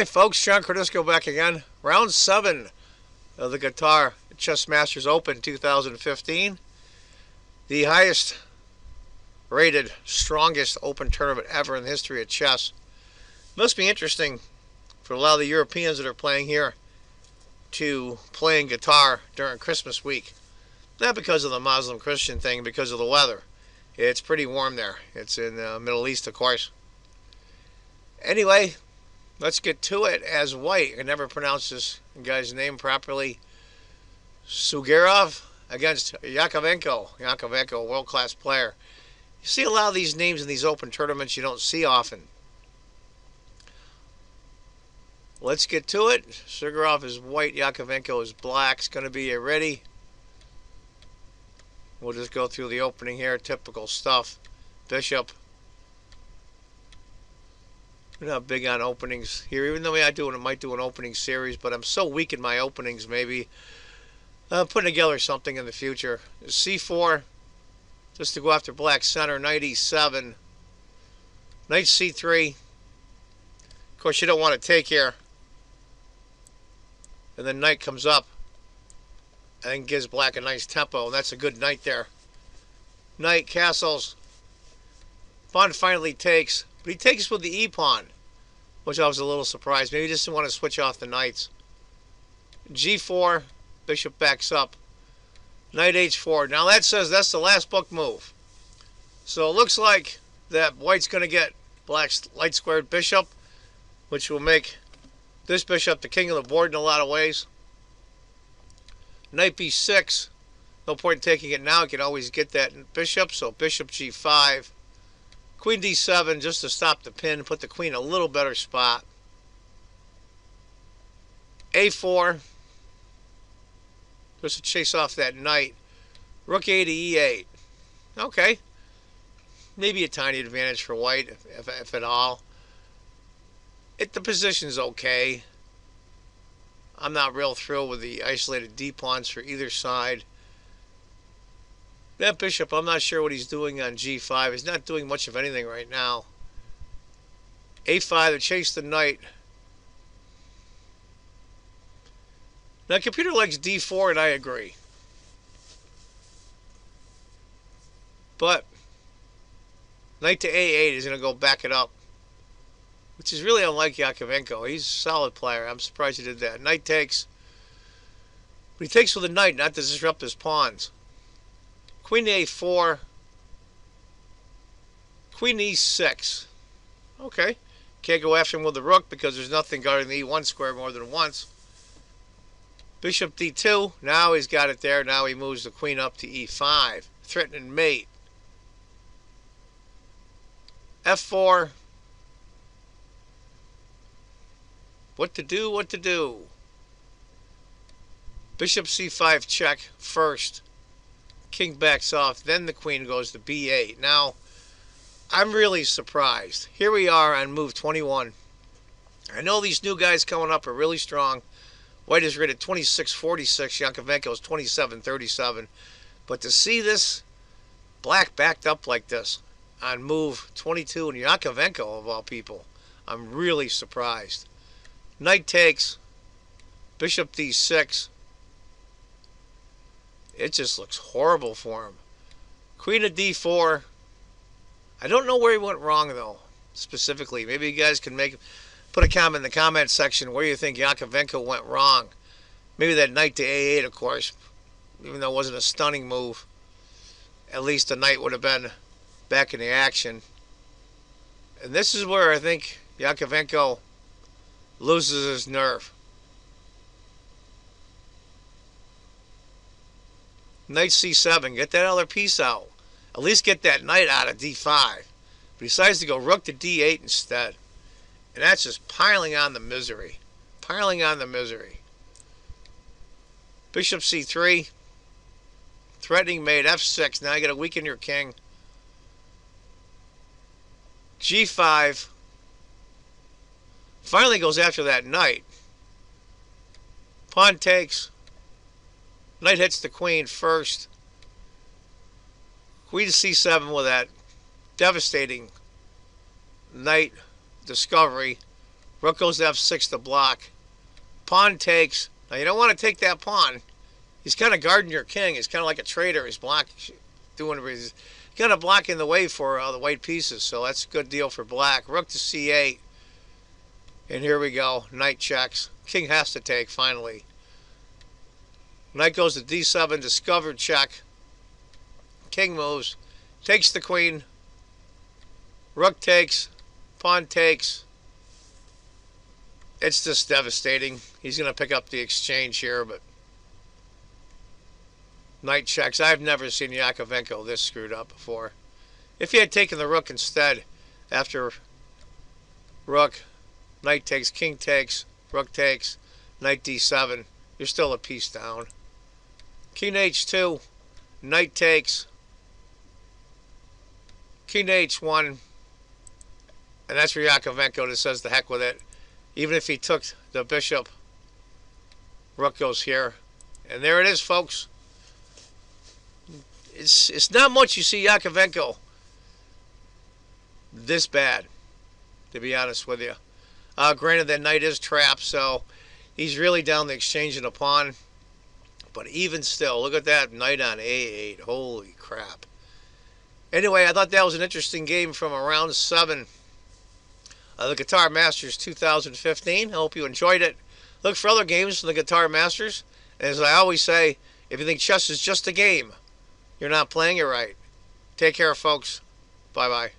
Hi folks, John Cordisco back again. Round 7 of the Qatar Chess Masters Open 2015. The highest rated, strongest open tournament ever in the history of chess. Must be interesting for a lot of the Europeans that are playing here to play in Qatar during Christmas week. Not because of the Muslim Christian thing, because of the weather. It's pretty warm there. It's in the Middle East, of course. Anyway, let's get to it. As white, I can never pronounce this guy's name properly. Sjugirov against Jakevenko. Jakevenko, world-class player. You see a lot of these names in these open tournaments you don't see often. Let's get to it. Sjugirov is white, Jakevenko is black. It's going to be ready. We'll just go through the opening here. Typical stuff. Bishop. We're not big on openings here, even though I might do an opening series, but I'm so weak in my openings, maybe. Putting together something in the future. C4, just to go after black center. Knight E7. Knight C3. Of course, you don't want to take here. And then knight comes up and gives black a nice tempo. And that's a good knight there. Knight castles. Pawn finally takes. But he takes with the e-pawn, which I was a little surprised. Maybe he just didn't want to switch off the knights. G4, bishop backs up. Knight H4. Now that says that's the last book move. So it looks like that white's going to get black's light squared bishop, which will make this bishop the king of the board in a lot of ways. Knight B6. No point in taking it now. You can always get that bishop. So bishop G5. Queen D7 just to stop the pin, put the queen in a little better spot. A4 just to chase off that knight. Rook A to E8. Okay. Maybe a tiny advantage for white, if at all. The position's okay. I'm not real thrilled with the isolated D-pawns for either side. That bishop, I'm not sure what he's doing on G5. He's not doing much of anything right now. A5 to chase the knight. Now, computer likes D4, and I agree. But knight to A8 is going to go back it up, which is really unlike Jakevenko. He's a solid player. I'm surprised he did that. Knight takes. But he takes with the knight, not to disrupt his pawns. Queen A4. Queen E6. Okay. Can't go after him with the rook because there's nothing guarding the E1 square more than once. Bishop D2. Now he's got it there. Now he moves the queen up to E5. Threatening mate. F4. What to do? What to do? Bishop C5 check first. King backs off, then the queen goes to B8. Now, I'm really surprised. Here we are on move 21. I know these new guys coming up are really strong. White is rated 26-46. Jakevenko is 27-37. But to see this black backed up like this on move 22 and Jakevenko of all people, I'm really surprised. Knight takes. Bishop D6. It just looks horrible for him. Queen of D4. I don't know where he went wrong, though, specifically. Maybe you guys can put a comment in the comment section where you think Jakevenko went wrong. Maybe that knight to A8, of course, even though it wasn't a stunning move. At least the knight would have been back in the action. And this is where I think Jakevenko loses his nerve. Knight c7. Get that other piece out. At least get that knight out of d5. But he decides to go rook to d8 instead. And that's just piling on the misery. Piling on the misery. Bishop c3. Threatening mate f6. Now you got to weaken your king. g5. Finally goes after that knight. Pawn takes. Knight hits the queen first. Queen to c7 with that devastating knight discovery. Rook goes to f6 to block. Pawn takes. Now you don't want to take that pawn. He's kind of guarding your king. He's kind of like a traitor. He's he's kind of blocking the way for the white pieces. So that's a good deal for black. Rook to c8. And here we go. Knight checks. King has to take finally. Knight goes to d7. Discovered check. King moves. Takes the queen. Rook takes. Pawn takes. It's just devastating. He's going to pick up the exchange here, but knight checks. I've never seen Jakevenko this screwed up before. If he had taken the rook instead, after rook, knight takes, king takes, rook takes, knight d7, you're still a piece down. King h2, knight takes, king h1, and that's for Jakevenko that says the heck with it. Even if he took the bishop, rook goes here. And there it is, folks. It's not much you see Jakevenko this bad, to be honest with you. Granted, that knight is trapped, so he's really down the exchange and a pawn. But even still, look at that knight on a8. Holy crap. Anyway, I thought that was an interesting game from round 7 of the Qatar Masters 2015. I hope you enjoyed it. Look for other games from the Qatar Masters. And as I always say, if you think chess is just a game, you're not playing it right. Take care, folks. Bye-bye.